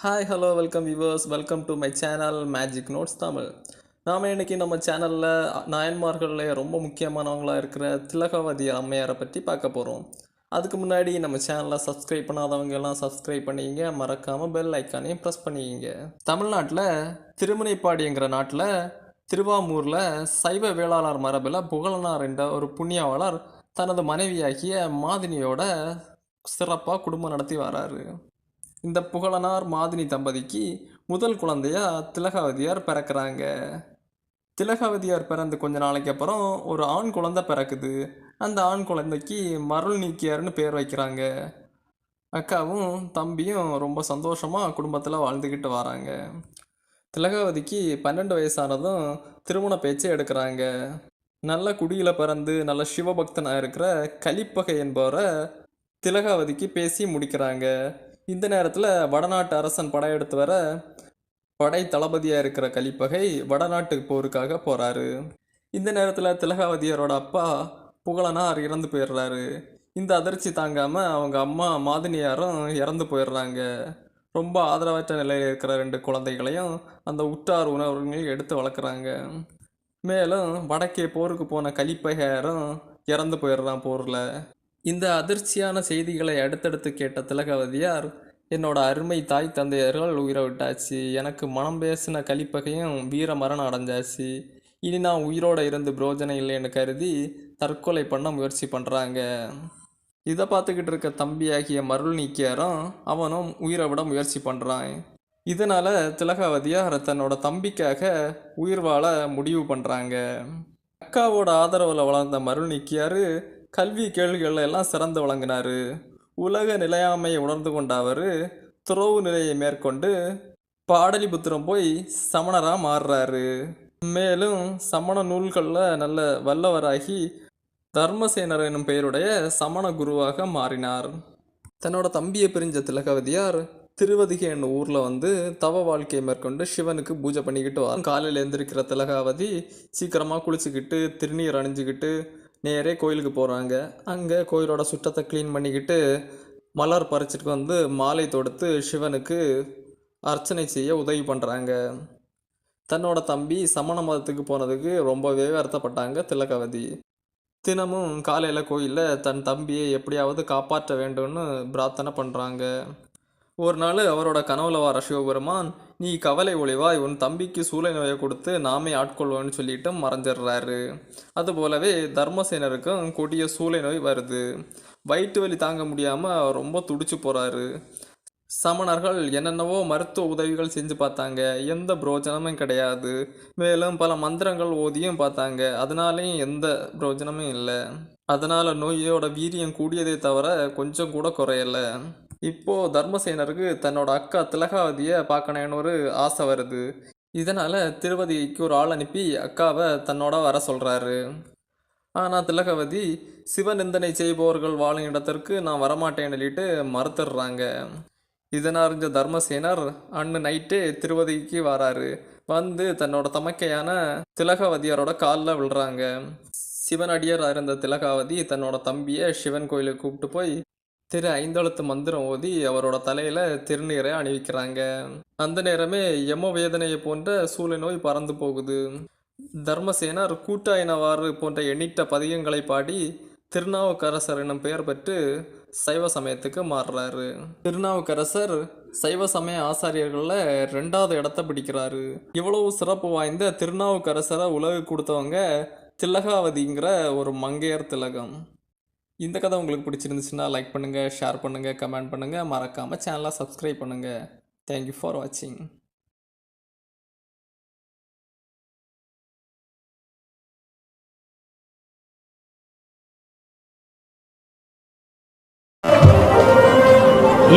Hi hello welcome viewers, welcome to my channel magic notes Tamil. நாம் இன்றைக்கி நம்ம சேனலில் நாயன்மார்களில் ரொம்ப முக்கியமானவங்களாக இருக்கிற திலகவதி அம்மையாரை பற்றி பார்க்க போகிறோம். அதுக்கு முன்னாடி நம்ம சேனலை சப்ஸ்கிரைப் பண்ணாதவங்க எல்லாம் சப்ஸ்கிரைப் பண்ணிங்க, மறக்காமல் பெல் ஐக்கானையும் ப்ரெஸ் பண்ணிங்க. தமிழ்நாட்டில் திருமுனைப்பாடிங்கிற நாட்டில் திருவாமூரில் சைவ வேளாளர் மரபில் புகழனார் என்ற ஒரு புண்ணியவாளர் தனது மனைவியாகிய மாதினியோட சிறப்பாக குடும்பம் நடத்தி வராரு. இந்த புகழனார் மாதினி தம்பதிக்கு முதல் குழந்தையா திலகவதியார் பிறக்கிறாங்க. திலகவதியார் பிறந்து கொஞ்ச நாளைக்கு அப்புறம் ஒரு ஆண் குழந்தை பிறக்குது. அந்த ஆண் குழந்தைக்கு மருள் நீக்கியார்னு பேர் வைக்கிறாங்க. அக்காவும் தம்பியும் ரொம்ப சந்தோஷமாக குடும்பத்தில் வாழ்ந்துக்கிட்டு வராங்க. திலகாவதிக்கு 12 வயசானதும் திருமண பேச்சு எடுக்கிறாங்க. நல்ல குடியில் பிறந்து நல்ல சிவபக்தனாக இருக்கிற கலிப்பகை என்பவரை திலகாவதிக்கு பேசி முடிக்கிறாங்க. இந்த நேரத்தில் வடநாட்டு அரசன் படையெடுத்து வர படை தளபதியாக இருக்கிற கலிப்பகை வடநாட்டு போருக்காக போகிறாரு. இந்த நேரத்தில் திலகாவதியாரோட அப்பா புகழனார் இறந்து போயிடுறாரு. இந்த அதிர்ச்சி தாங்காமல் அவங்க அம்மா மாதினியாரும் இறந்து போயிடுறாங்க. ரொம்ப ஆதரவற்ற நிலையில் இருக்கிற 2 குழந்தைகளையும் அந்த உற்றார் உணர்வுகள் எடுத்து வளர்க்குறாங்க. மேலும் வடக்கே போருக்கு போன கலிப்பகையாரும் இறந்து போயிடுறான் போரில். இந்த அதிர்ச்சியான செய்திகளை அடுத்தடுத்து கேட்ட திலகவதியார், என்னோட அருமை தாய் தந்தையர்கள் உயிரை விட்டாச்சு, எனக்கு மனம் பேசின கலிப்பகையும் வீர மரணம் அடைஞ்சாச்சு, இனி நான் உயிரோடு இருந்து புரோஜனம் இல்லைன்னு கருதி தற்கொலை பண்ண முயற்சி பண்ணுறாங்க. இதை பார்த்துக்கிட்டு இருக்க தம்பியாகிய மருள் நீக்கியாரும் அவனும் உயிரை விட முயற்சி பண்ணுறான். இதனால் திலகவதியார் தன்னோட தம்பிக்காக உயிர் வாழ முடிவு பண்ணுறாங்க. அக்காவோட ஆதரவில் வளர்ந்த மருள் நீக்கியார் கல்வி கேள்விகள் எல்லாம் சிறந்து வழங்கினார். உலக நிலையாமையை உணர்ந்து கொண்ட அவர் துறவு நிலையை மேற்கொண்டு பாடலிபுத்திரம் போய் சமணராக மாறுறாரு. மேலும் சமண நூல்களில் நல்ல வல்லவராகி தர்மசேனர் எனும் பெயருடைய சமண குருவாக மாறினார். தன்னோட தம்பியை பிரிஞ்ச திலகவதியார் திருவதிகை என்னும் ஊரில் வந்து தவ வாழ்க்கையை மேற்கொண்டு சிவனுக்கு பூஜை பண்ணிக்கிட்டு வர. காலையில் எழுந்திருக்கிற திலகாவதி சீக்கிரமாக குளிச்சுக்கிட்டு திருநீர் அணிஞ்சிக்கிட்டு நேரே கோயிலுக்கு போகிறாங்க. அங்கே கோயிலோட சுற்றத்தை க்ளீன் பண்ணிக்கிட்டு மலர் பறிச்சிட்டு வந்து மாலை தொடுத்து சிவனுக்கு அர்ச்சனை செய்ய உதவி பண்ணுறாங்க. தன்னோட தம்பி சமண மதத்துக்கு போனதுக்கு ரொம்பவே வருத்தப்பட்டாங்க திலகவதி. தினமும் காலையில் கோயிலில் தன் தம்பியை எப்படியாவது காப்பாற்ற வேண்டும்னு பிரார்த்தனை பண்ணுறாங்க. ஒரு நாள் அவரோட கனவுல வர சிவபெருமான், நீ கவலை ஒளிவாய், உன் தம்பிக்கு சூளை நோயை கொடுத்து நாமே ஆட்கொள்வோன்னு சொல்லிட்டு மறைஞ்சிடுறாரு. அதுபோலவே தர்மசேனருக்கும் கொடிய சூளை நோய் வருது. வயிற்று வலி தாங்க முடியாமல் ரொம்ப துடிச்சு போகிறாரு. சமணர்கள் என்னென்னவோ மருத்துவ உதவிகள் செஞ்சு பார்த்தாங்க, எந்த பிரோஜனமும் கிடையாது. மேலும் பல மந்திரங்கள் ஓதியும் பார்த்தாங்க, அதனாலேயும் எந்த பிரோஜனமும் இல்லை. அதனால் நோயோட வீரியம் கூடியதே தவிர கொஞ்சம் கூட குறையலை. இப்போது தர்மசேனருக்கு தன்னோட அக்கா திலகாவதியை பார்க்கணுன்னு ஒரு ஆசை வருது. இதனால் திருவதிக்கு ஒரு ஆள் அனுப்பி அக்காவை தன்னோட வர சொல்கிறாரு. ஆனால் திலகவதி சிவநிந்தனை செய்பவர்கள் வாழும் இடத்திற்கு நான் வரமாட்டேன்னு சொல்லிட்டு மறுத்துடுறாங்க. இதனை அறிஞ்ச தர்மசேனர் அன்று நைட்டே திருவதிக்கு வராரு. வந்து தன்னோட தமக்கையான திலகவதியாரோட காலில் விழுறாங்க. சிவனடியார் இருந்த திலகாவதி தன்னோட தம்பியை சிவன் கோயிலுக்கு கூப்பிட்டு போய் திரு 5 எழுத்து மந்திரம் ஓதி அவரோட தலையில் திருநீரை அணிவிக்கிறாங்க. அந்த நேரமே யம வேதனையை போன்ற சூளை நோய் பறந்து போகுது. தர்மசேனர் கூட்டாயினவாறு போன்ற எண்ணிட்ட பதிகங்களை பாடி திருநாவுக்கரசர் என்னும் பெயர் பெற்று சைவ சமயத்துக்கு மாறுறாரு. திருநாவுக்கரசர் சைவ சமய ஆசாரியர்களில் 2வது இடத்தை பிடிக்கிறாரு. இவ்வளவு சிறப்பு வாய்ந்த திருநாவுக்கரசரை உலகு கொடுத்தவங்க திலகாவதிங்கிற ஒரு மங்கையர் திலகம். இந்த கதை உங்களுக்கு பிடிச்சிருந்துச்சுன்னா லைக் பண்ணுங்கள், ஷேர் பண்ணுங்கள், கமெண்ட் பண்ணுங்கள், மறக்காமல் சேனலை சப்ஸ்கிரைப் பண்ணுங்கள். தேங்க்யூ ஃபார் வாட்சிங்.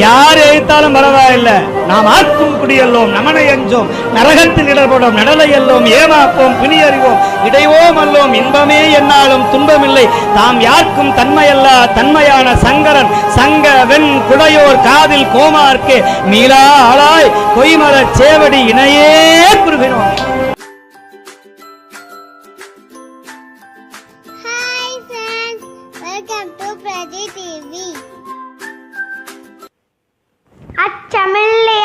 யார் எழுத்தாலும் பரவாயில்லை, நாம் ஆக்கும் குடியல்லோம், நமனை அஞ்சோம், நரகத்தில் இடர்படும், நடலை எல்லோம், ஏமாப்போம், பிணியறிவோம், இடைவோம் அல்லோம், இன்பமே என்னாலும் துன்பமில்லை, தாம் யாருக்கும் தன்மையல்ல தன்மையான சங்கரன் சங்க வெண் குடையோர் காதில் கோமார்க்கே மீளா ஆளாய் கொய்மரச் சேவடி இணையே குறுகினோம். Hi friends, welcome to Pradi TV. அச்சமில்லை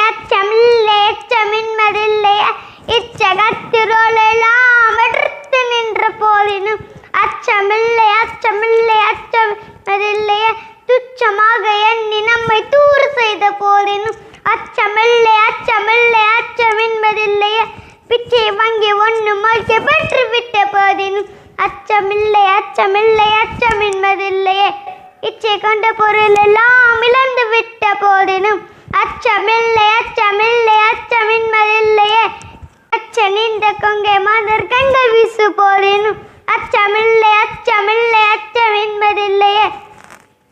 அச்சமில்லை அச்சமில்லை அச்சமில்லையே துச்சமாக எண்ணி நம்மை தூர செய்த போதினும் அச்சமில்லை அச்சமில்லை அச்சமின்மதில்லையே பிச்சை வாங்கி ஒன்று மொழிக்க பெற்று விட்ட போதினும் அச்சமில்லை அச்சமில்லை அச்சமின்மதில்லையே இச்சை கொண்ட பொருள் எல்லாம் இழந்து விட்ட போதினும் அச்சமில்லை அச்சமில்லை அச்சமின்மதில்லையே அச்சனிந்த கொங்கை மதர் கண்கள் வீசு போதினும் அச்சமில்லை அச்சமில்லை அச்சமின்மதில்லையே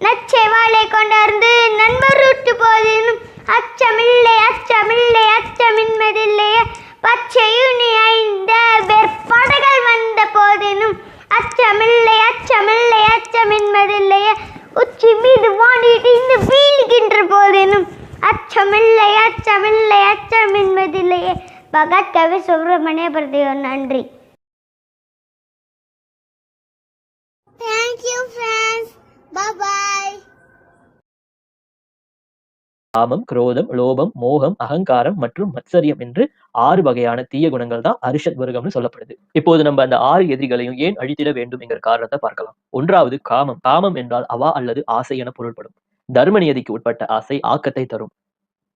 நச்சை வாழை கொண்டார்ந்து நண்பர் விட்டு போதினும் அச்சமில்லை அச்சமில்லை அச்சமின்மதில்லையே பச்சையுனி ஐந்த வெற்படைகள் வந்த போதினும் அச்சமில்லை அச்சமில்லை அச்சமின்மதில்லையே உச்சி மீது வானிடிந்து வீழ்கின்ற போதினும் அச்சமில்லை அச்சமில்லை அச்சமின்மதில்லையே. பகத்கவி சுப்பிரமணிய பிரதியோர். நன்றி. Thank you friends. Bye bye. காமம், குரோதம், லோபம், மோகம், அகங்காரம் மற்றும் மத்சரியம் என்று 6 வகையான தீய குணங்கள் தான் அரிஷத் வர்க்கம்னு சொல்லப்படுது. இப்போது நம்ம அந்த 6 எதிரிகளையும் ஏன் அழித்திட வேண்டும் என்கிற காரணத்தை பார்க்கலாம். ஒன்றாவது காமம். காமம் என்றால் அவா அல்லது ஆசை என பொருள்படும். தர்ம நியதிக்கு உட்பட்ட ஆசை ஆக்கத்தை தரும்.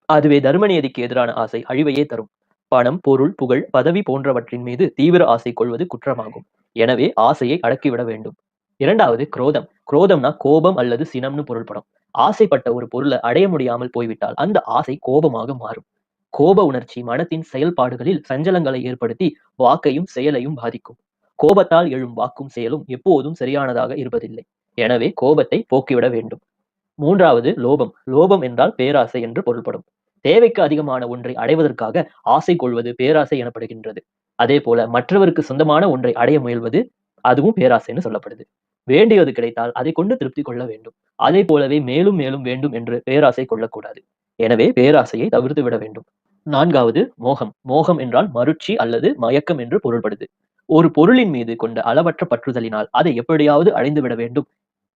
அதுவே தர்ம நியதிக்கு எதிரான ஆசை அழிவையே தரும். பணம், பொருள், புகழ், பதவி போன்றவற்றின் மீது தீவிர ஆசை கொள்வது குற்றமாகும். எனவே ஆசையை அடக்கிவிட வேண்டும். இரண்டாவது குரோதம். குரோதம்னா கோபம் அல்லது சினம்னு பொருள்படும். ஆசைப்பட்ட ஒரு பொருளை அடைய முடியாமல் போய்விட்டால் அந்த ஆசை கோபமாக மாறும். கோப உணர்ச்சி மனத்தின் செயல்பாடுகளில் சஞ்சலங்களை ஏற்படுத்தி வாக்கையும் செயலையும் பாதிக்கும். கோபத்தால் எழும் வாக்கும் செயலும் எப்போதும் சரியானதாக இருப்பதில்லை. எனவே கோபத்தை போக்கிவிட வேண்டும். மூன்றாவது லோபம். லோபம் என்றால் பேராசை என்று பொருள்படும். தேவைக்கு அதிகமான ஒன்றை அடைவதற்காக ஆசை கொள்வது பேராசை எனப்படுகின்றது. அதே போல மற்றவருக்கு சொந்தமான ஒன்றை அடைய முயல்வது அதுவும் பேராசைன்னு சொல்லப்படுது. வேண்டியது கிடைத்தால் அதை கொண்டு திருப்தி கொள்ள வேண்டும். அதே போலவே மேலும் மேலும் வேண்டும் என்று பேராசை கொள்ளக்கூடாது. எனவே பேராசையை தவிர்த்து விட வேண்டும். நான்காவது மோகம். மோகம் என்றால் மருட்சி அல்லது மயக்கம் என்று பொருள்படுது. ஒரு பொருளின் மீது கொண்ட அளவற்ற பற்றுதலினால் அதை எப்படியாவது அடைந்து விட வேண்டும்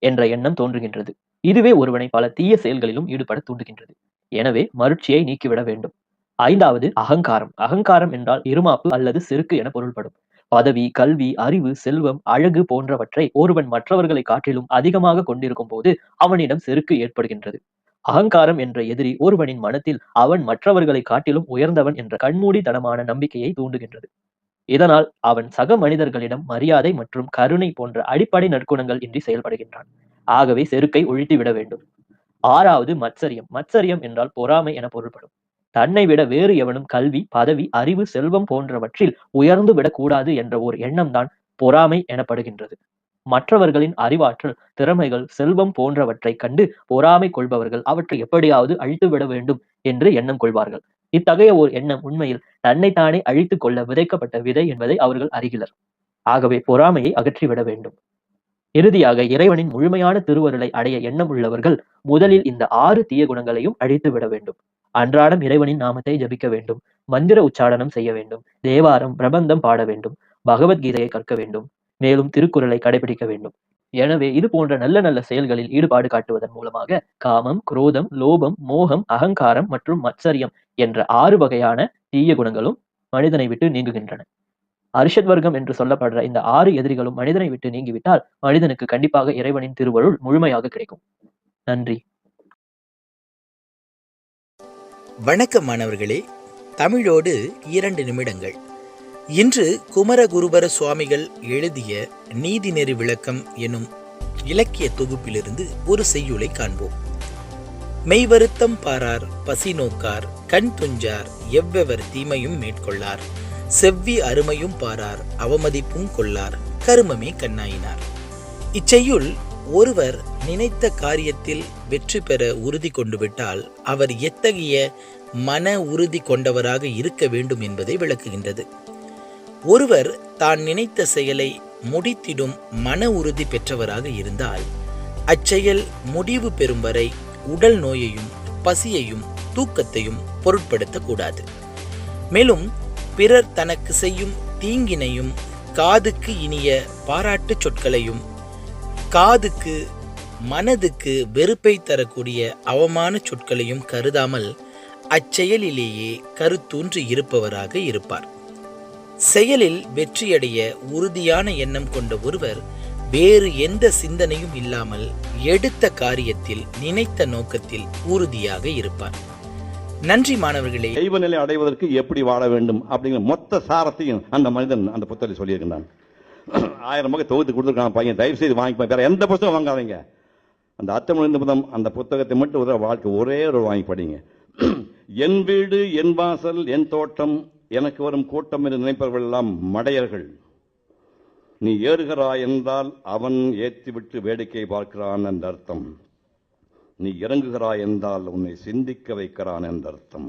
என்ற எண்ணம் தோன்றுகின்றது. இதுவே ஒருவனை பல தீய செயல்களிலும் ஈடுபட தூண்டுகின்றது. எனவே மருட்சியை நீக்கிவிட வேண்டும். ஐந்தாவது அகங்காரம். அகங்காரம் என்றால் இருமாப்பு அல்லது செருக்கு என பொருள்படும். பதவி, கல்வி, அறிவு, செல்வம், அழகு போன்றவற்றை ஒருவன் மற்றவர்களை காட்டிலும் அதிகமாக கொண்டிருக்கும் போது அவனிடம் செருக்கு ஏற்படுகின்றது. அகங்காரம் என்ற எதிரி ஒருவனின் மனத்தில் அவன் மற்றவர்களை காட்டிலும் உயர்ந்தவன் என்ற கண்மூடித்தனமான நம்பிக்கையை தூண்டுகின்றது. இதனால் அவன் சக மனிதர்களிடம் மரியாதை மற்றும் கருணை போன்ற அடிப்படை நற்குணங்கள் இன்றி செயல்படுகின்றான். ஆகவே செருக்கை ஒழித்து விட வேண்டும். ஆறாவது மத்சரியம். மத்சரியம் என்றால் பொறாமை என பொருள்படும். தன்னை விட வேறு எவனும் கல்வி, பதவி, அறிவு, செல்வம் போன்றவற்றில் உயர்ந்து விடக்கூடாது என்ற ஒரு எண்ணம் தான் பொறாமை எனப்படுகின்றது. மற்றவர்களின் அறிவாற்றல், திறமைகள், செல்வம் போன்றவற்றை கண்டு பொறாமை கொள்பவர்கள் அவற்றை எப்படியாவது அழித்து விட வேண்டும் என்று எண்ணம் கொள்வார்கள். இத்தகைய ஒரு எண்ணம் உண்மையில் தன்னைத்தானே அழித்துக் கொள்ள விதைக்கப்பட்ட விதை என்பதை அவர்கள் அறிகிலர். ஆகவே பொறாமையை அகற்றிவிட வேண்டும். இறுதியாக இறைவனின் முழுமையான திருவருளை அடைய எண்ணம் உள்ளவர்கள் முதலில் இந்த 6 தீய குணங்களையும் அழித்து விட வேண்டும். அன்றாடம் இறைவனின் நாமத்தை ஜபிக்க வேண்டும். மந்திர உச்சாடனம் செய்ய வேண்டும். தேவாரம், பிரபந்தம் பாட வேண்டும். பகவத்கீதையை கற்க வேண்டும். மேலும் திருக்குறளை கடைபிடிக்க வேண்டும். எனவே இது போன்ற நல்ல நல்ல செயல்களில் ஈடுபாடு காட்டுவதன் மூலமாக காமம், குரோதம், லோபம், மோகம், அகங்காரம் மற்றும் மத்சரியம் என்ற 6 வகையான தீய குணங்களும் மனிதனை விட்டு நீங்குகின்றன. அரிஷத் வர்க்கம் என்று சொல்லப்படுற இந்த 6 எதிரிகளும் மனிதனை விட்டு நீங்கிவிட்டால் மனிதனுக்கு கண்டிப்பாக இறைவனின் திருவருள் முழுமையாக கிடைக்கும். நன்றி. வணக்கம் மாணவர்களே, தமிழோடு 2 நிமிடங்கள். இன்று குமரகுருபர சுவாமிகள் எழுதிய நீதிநெறி விளக்கம் எனும் இலக்கிய தொகுப்பிலிருந்து ஒரு செய்யுளை காண்போம். மெய்வருத்தம் பாரார், பசி நோக்கார், கண் துஞ்சார், எவ்வெவர் தீமையும் மேற்கொள்ளார், செவ்வி அருமையும் பாரார், அவமதிப்பும் கொள்ளார், கருமமே கண்ணாயினார். இச்செய்யுள் ஒருவர் நினைத்த காரியத்தில் வெற்றி பெற உறுதி கொண்டு விட்டால் அவர் எத்தகைய மன உறுதி கொண்டவராக இருக்க வேண்டும் என்பதை விளக்குகின்றது. ஒருவர் தான் நினைத்த செயலை முடித்திடும் மன உறுதி பெற்றவராக இருந்தால் அச்செயல் முடிவு பெறும் வரை உடல் நோயையும் பசியையும் தூக்கத்தையும் பொருட்படுத்தக்கூடாது. மேலும் பிறர் தனக்கு செய்யும் தீங்கினையும் காதுக்கு இனிய பாராட்டு சொற்களையும் காதுக்கு மனதுக்கு வெறுப்பை தரக்கூடிய அவமான சொற்களையும் கருதாமல் அச்செயலிலேயே கருத்தூன்றி இருப்பவராக இருப்பார். செயலில் வெற்றியடைய உறுதியான எண்ணம் கொண்ட ஒருவர் வேறு எந்த சிந்தனையும் இல்லாமல் எடுத்த காரியத்தில் நினைத்த நோக்கத்தில் உறுதியாக இருப்பார். நன்றி மாணவர்களே. தெய்வ நிலை அடைவதற்கு எப்படி வாழ வேண்டும் அப்படிங்கிற மொத்த சாரத்தையும் அந்த மனிதன் அந்த புத்தகத்தில் சொல்லியிருக்கிறான். 1000 ரூபாய் தொகுத்து கொடுத்துருக்கான் பையன், தயவு செய்து வாங்கி, வேற எந்த புத்தகம் வாங்காதீங்க. அந்த அர்த்தமுள்ள புத்தகம் அந்த புத்தகத்தை மட்டும் ஒரு வாழ்க்கை ஒரே ஒரு வாங்கி படிங்க. என் வீடு என் வாசல் என் தோட்டம் எனக்கு வரும் கூட்டம் என்று நினைப்பவர்கள் எல்லாம் மடையர்கள். நீ ஏறுகிறாய் என்றால் அவன் ஏற்றிவிட்டு வேடிக்கை பார்க்கிறான் என்ற அர்த்தம். நீ இறங்குகிறாய் என்றால் உன்னை சிந்திக்க வைக்கிறான் என்ற அர்த்தம்.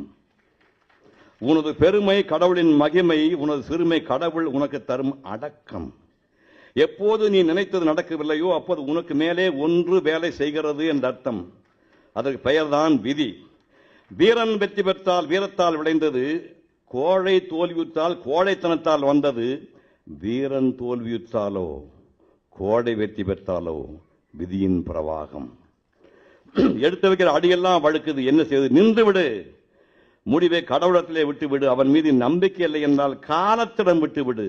உனது பெருமை கடவுளின் மகிமை, உனது சிறுமை கடவுள் உனக்கு தரும் அடக்கம். எப்போது நீ நினைத்தது நடக்கவில்லையோ அப்போது உனக்கு மேலே ஒன்று வேலை செய்கிறது என்ற அர்த்தம். அதற்கு பெயர்தான் விதி. வீரன் வெற்றி பெற்றால் வீரத்தால் விளைந்தது, கோழை தோல்வியுற்றால் கோழைத்தனத்தால் வந்தது. வீரன் தோல்வியுற்றாலோ கோழை வெற்றி பெற்றாலோ விதியின் பிரவாகம். எடுத்து வைக்கிற அடியெல்லாம் வழுக்குது, என்ன செய்வது? நின்று விடு, முடிவை கடவுளத்திலே விட்டு விடு. அவன் மீது நம்பிக்கை இல்லை என்றால் காலத்திடம் விட்டு விடு.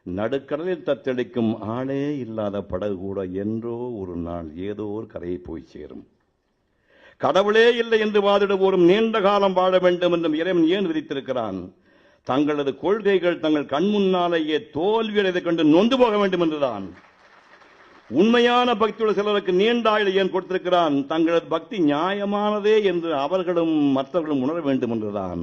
நடுக்கடலில் தத்தளிக்கும் ஆளே இல்லாத படகு கூட என்றோ ஒரு நாள் ஏதோ ஒரு கரையை போய் சேரும். கடவுளே இல்லை என்று வாதிடுவோரும் நீண்ட காலம் வாழ வேண்டும் என்றும் இறைவன் ஏன் விதித்திருக்கிறான்? தங்களது கொள்கைகள் தங்கள் கண் முன்னாலேயே தோல்வியடைந்து கொண்டு நொந்து போக வேண்டும் என்றுதான். உண்மையான பக்தியுள்ள சிலருக்கு நீண்ட ஆயுளை ஏன் கொடுத்திருக்கிறான்? தங்களது பக்தி நியாயமானதே என்று அவர்களும் மற்றவர்களும் உணர வேண்டும் என்றுதான்.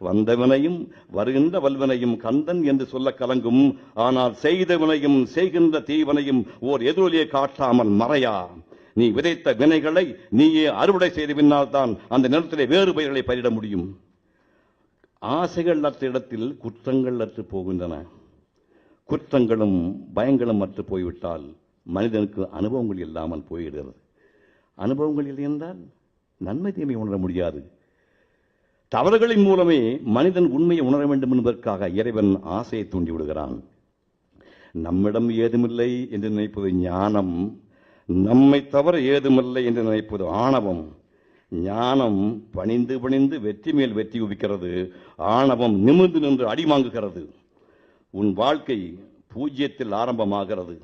வந்தவனையும் வருகின்ற வல்வனையும் கந்தன் என்று சொல்ல கலங்கும், ஆனால் செய்தவனையும் செய்கின்ற தீவனையும் ஓர் எதிரொலியை காட்டாமல் மறையா. நீ விதைத்த வினைகளை நீயே அறுவடை செய்த பின்னால் தான் அந்த நிலத்திலே வேறு பயிர்களை பயிரிட முடியும். ஆசைகள் அற்ற இடத்தில் குற்றங்கள் அற்று போகின்றன. குற்றங்களும் பயங்களும் அற்று போய்விட்டால் மனிதனுக்கு அனுபவங்கள் இல்லாமல் போயிடுகிறது. அனுபவங்கள் இல்லை என்றால் நன்மை தீமை உணர முடியாது. தவறுகளின் மூலமே மனிதன் உண்மையை உணர வேண்டும் என்பதற்காக இறைவன் ஆசையை தூண்டி விடுகிறான். நம்மிடம் ஏதுமில்லை என்று நினைப்பது ஞானம், நம்மை தவிர ஏதுமில்லை என்று நினைப்பது ஆணவம். ஞானம் பணிந்து பணிந்து வெற்றி மேல் வெற்றி குவிக்கிறது, ஆணவம் நிமிர்ந்து நின்று அடி வாங்குகிறது. உன் வாழ்க்கை பூஜ்யத்தில் ஆரம்பமாகிறது.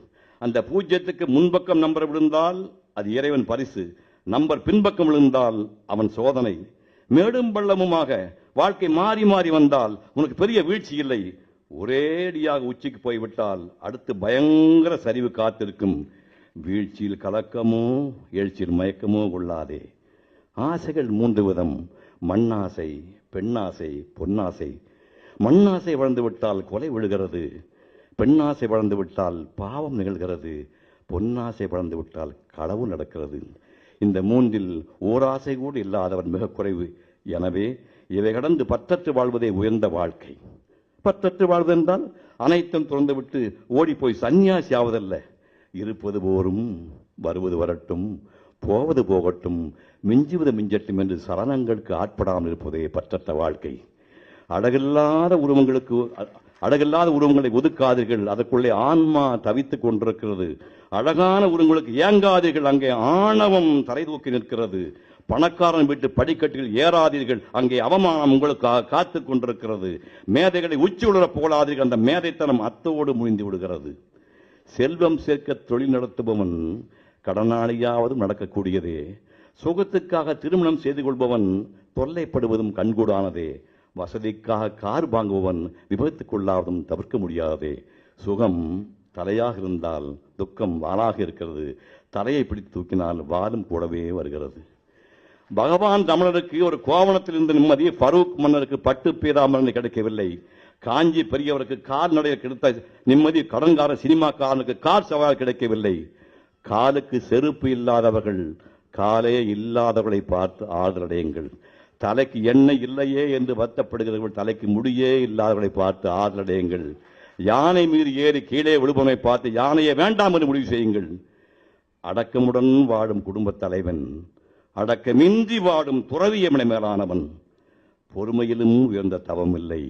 அந்த பூஜ்யத்துக்கு முன்பக்கம் நம்பர் விழுந்தால் அது இறைவன் பரிசு, நம்பர் பின்பக்கம் விழுந்தால் அவன் சோதனை. மேடும் பள்ளமுமாக வாழ்க்கை மாறி மாறி வந்தால் உனக்கு பெரிய வீழ்ச்சி இல்லை. ஒரேடியாக உச்சிக்கு போய்விட்டால் அடுத்து பயங்கர சரிவு காத்திருக்கும். வீழ்ச்சியில் கலக்கமோ எழுச்சியில் மயக்கமோ கொள்ளாதே. ஆசைகள் 3 விதம்: மண்ணாசை, பெண்ணாசை, பொன்னாசை. மண்ணாசை வளர்ந்து விட்டால் கொலை விழுகிறது, பெண்ணாசை வளர்ந்து விட்டால் பாவம் நிகழ்கிறது, பொன்னாசை வளர்ந்து விட்டால் களவு நடக்கிறது. இந்த 3இல் ஓராசை கூட இல்லாதவன் மிக குறைவு. எனவே இவை கடந்து பற்றற்று வாழ்வதே உயர்ந்த வாழ்க்கை. பற்றற்று வாழ்வதென்றால் அனைத்தும் திறந்துவிட்டு ஓடிப்போய் சன்னியாசி ஆவதல்ல. இருப்பது போரும், வருவது வரட்டும், போவது போகட்டும், மிஞ்சுவது மிஞ்சட்டும் என்று சலனங்களுக்கு ஆட்படாமல் இருப்பதே பற்றற்ற வாழ்க்கை. அழகில்லாத உருவங்களை ஒதுக்காதீர்கள், அதற்குள்ளே ஆன்மா தவித்துக் கொண்டிருக்கிறது. அழகான உருவங்களுக்கு ஏங்காதீர்கள், அங்கே ஆணவம் தலை தூக்கி நிற்கிறது. பணக்காரன் வீட்டு படிக்கட்டில் ஏறாதீர்கள், அங்கே அவமானம் உங்களுக்கு காத்துக் கொண்டிருக்கிறது. மேதைகளை உச்சி உணர போடாதீர்கள், அந்த மேதைத்தனம் அத்தோடு முடிந்து விடுகிறது. செல்வம் சேர்க்க தொழில் நடத்துபவன் கடனாளியாவதும் நடக்கக்கூடியதே. சுகத்துக்காக திருமணம் செய்து கொள்பவன் தொல்லைப்படுவதும் கண்கூடானதே. வசதிக்காக கார் வாங்குபவன் விபத்துக்குள்ளாவதும் தவிர்க்க முடியாதே. சுகம் தலையாக இருந்தால் துக்கம் வாளாக இருக்கிறது. தலையை பிடித்து தூக்கினால் வாலும் கூடவே வருகிறது. பகவான் தமிழருக்கு ஒரு கோவணத்தில் இருந்த நிம்மதி ஃபரூக் மன்னருக்கு பட்டு பீதாமரன் கிடைக்கவில்லை. காஞ்சி பெரியவருக்கு கால்நடையில் கிடைத்த நிம்மதி கடன்கார சினிமாக்காரனுக்கு கார் சவால் கிடைக்கவில்லை. காலுக்கு செருப்பு இல்லாதவர்கள் காலே இல்லாதவர்களை பார்த்து ஆதரடையுங்கள். தலைக்கு எண்ணெய் இல்லையே என்று வருத்தப்படுகிறவர்கள் தலைக்கு முடியே இல்லாதவர்களை பார்த்து ஆதரடையுங்கள். யானை மீது ஏறி கீழே விழுபவனை பார்த்து யானையை வேண்டாம் என்று முடிவு செய்யுங்கள். அடக்கமுடன் வாழும் குடும்ப தலைவன் அடக்கமின்றி வாடும் துறவியமனை மேலானவன். பொறுமையிலும் உயர்ந்த தவம் இல்லை,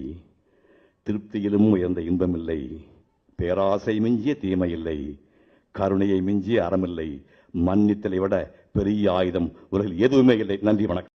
திருப்தியிலும் உயர்ந்த இன்பமில்லை, பேராசை மிஞ்சிய தீமை இல்லை, கருணையை மிஞ்சிய அறமில்லை, மன்னித்தலை விட பெரிய ஆயுதம் உலகில் எதுவுமே இல்லை. நன்றி, வணக்கம்.